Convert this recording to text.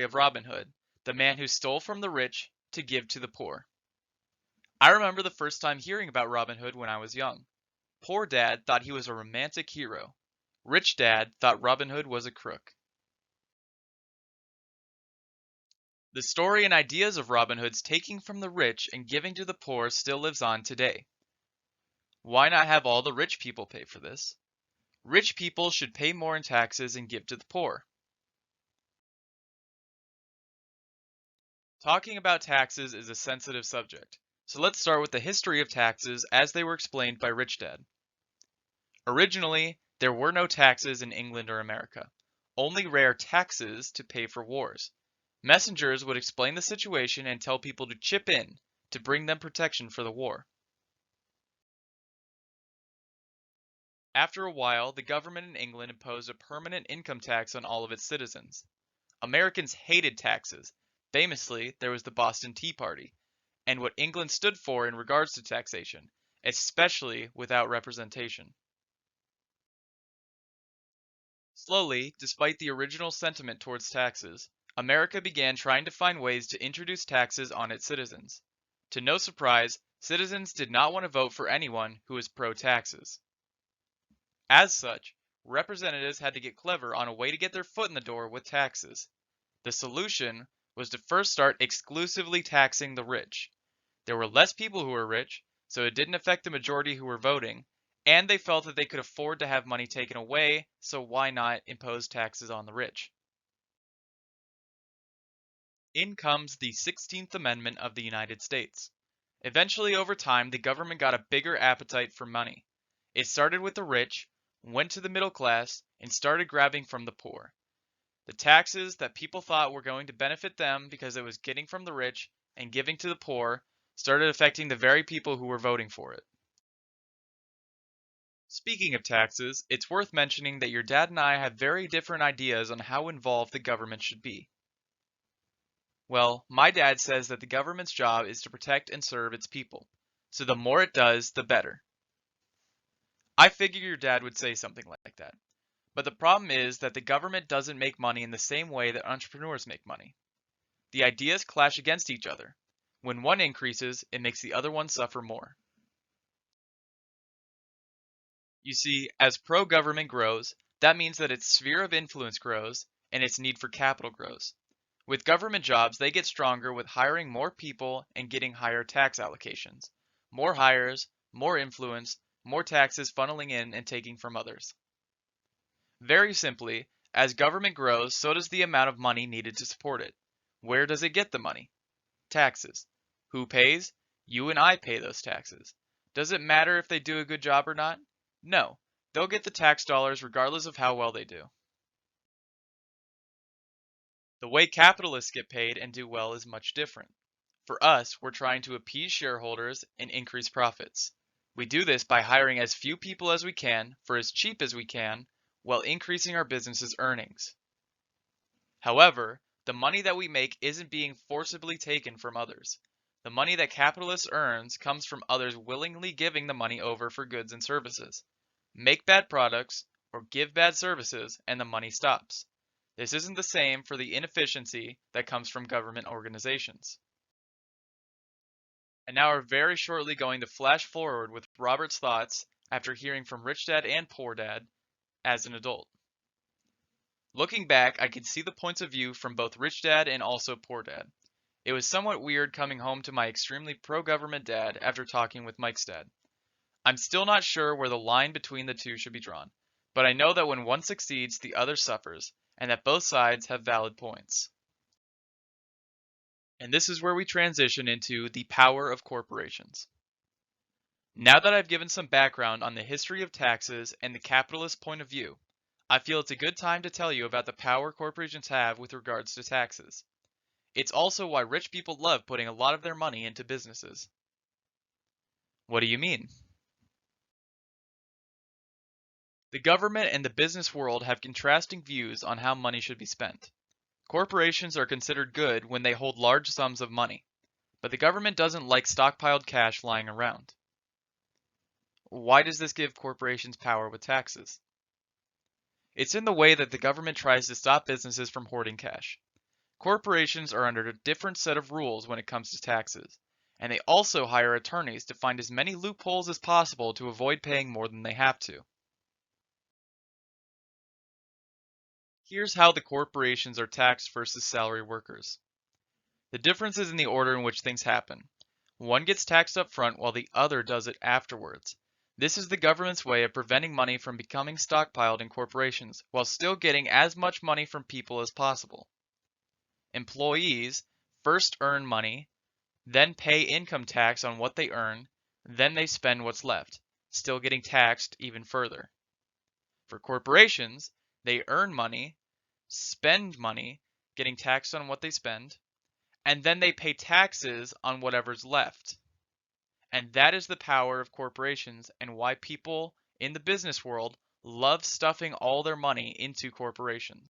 of Robinhood, the man who stole from the rich to give to the poor. I remember the first time hearing about Robin Hood when I was young. Poor dad thought he was a romantic hero. Rich dad thought Robin Hood was a crook. The story and ideas of Robin Hood's taking from the rich and giving to the poor still lives on today. Why not have all the rich people pay for this? Rich people should pay more in taxes and give to the poor. Talking about taxes is a sensitive subject, so let's start with the history of taxes as they were explained by Rich Dad. Originally, there were no taxes in England or America, only rare taxes to pay for wars. Messengers would explain the situation and tell people to chip in to bring them protection for the war. After a while, the government in England imposed a permanent income tax on all of its citizens. Americans hated taxes. Famously, there was the Boston Tea Party, and what England stood for in regards to taxation, especially without representation. Slowly, despite the original sentiment towards taxes, America began trying to find ways to introduce taxes on its citizens. To no surprise, citizens did not want to vote for anyone who was pro-taxes. As such, representatives had to get clever on a way to get their foot in the door with taxes. The solution was to first start exclusively taxing the rich. There were less people who were rich, so it didn't affect the majority who were voting, and they felt that they could afford to have money taken away, so why not impose taxes on the rich? In comes the 16th Amendment of the United States. Eventually, over time, the government got a bigger appetite for money. It started with the rich, went to the middle class, and started grabbing from the poor. The taxes that people thought were going to benefit them because it was getting from the rich and giving to the poor started affecting the very people who were voting for it. Speaking of taxes, it's worth mentioning that your dad and I have very different ideas on how involved the government should be. Well, my dad says that the government's job is to protect and serve its people, so the more it does, the better. I figure your dad would say something like that. But the problem is that the government doesn't make money in the same way that entrepreneurs make money. The ideas clash against each other. When one increases, it makes the other one suffer more. You see, as pro-government grows, that means that its sphere of influence grows and its need for capital grows. With government jobs, they get stronger with hiring more people and getting higher tax allocations. More hires, more influence, more taxes funneling in and taking from others. Very simply, as government grows, so does the amount of money needed to support it. Where does it get the money? Taxes. Who pays? You and I pay those taxes. Does it matter if they do a good job or not? No. They'll get the tax dollars regardless of how well they do. The way capitalists get paid and do well is much different. For us, we're trying to appease shareholders and increase profits. We do this by hiring as few people as we can for as cheap as we can while increasing our business's earnings. However, the money that we make isn't being forcibly taken from others. The money that capitalists earns comes from others willingly giving the money over for goods and services. Make bad products or give bad services and the money stops. This isn't the same for the inefficiency that comes from government organizations. And now we're very shortly going to flash forward with Robert's thoughts after hearing from Rich Dad and Poor Dad as an adult. Looking back, I could see the points of view from both Rich Dad and also Poor Dad. It was somewhat weird coming home to my extremely pro-government dad after talking with Mike's dad. I'm still not sure where the line between the two should be drawn, but I know that when one succeeds, the other suffers, and that both sides have valid points. And this is where we transition into the power of corporations. Now that I've given some background on the history of taxes and the capitalist point of view, I feel it's a good time to tell you about the power corporations have with regards to taxes. It's also why rich people love putting a lot of their money into businesses. What do you mean? The government and the business world have contrasting views on how money should be spent. Corporations are considered good when they hold large sums of money, but the government doesn't like stockpiled cash lying around. Why does this give corporations power with taxes? It's in the way that the government tries to stop businesses from hoarding cash. Corporations are under a different set of rules when it comes to taxes, and they also hire attorneys to find as many loopholes as possible to avoid paying more than they have to. Here's how the corporations are taxed versus salary workers. The difference is in the order in which things happen. One gets taxed up front while the other does it afterwards. This is the government's way of preventing money from becoming stockpiled in corporations while still getting as much money from people as possible. Employees first earn money, then pay income tax on what they earn, then they spend what's left, still getting taxed even further. For corporations, they earn money, spend money, getting taxed on what they spend, and then they pay taxes on whatever's left. And that is the power of corporations and why people in the business world love stuffing all their money into corporations.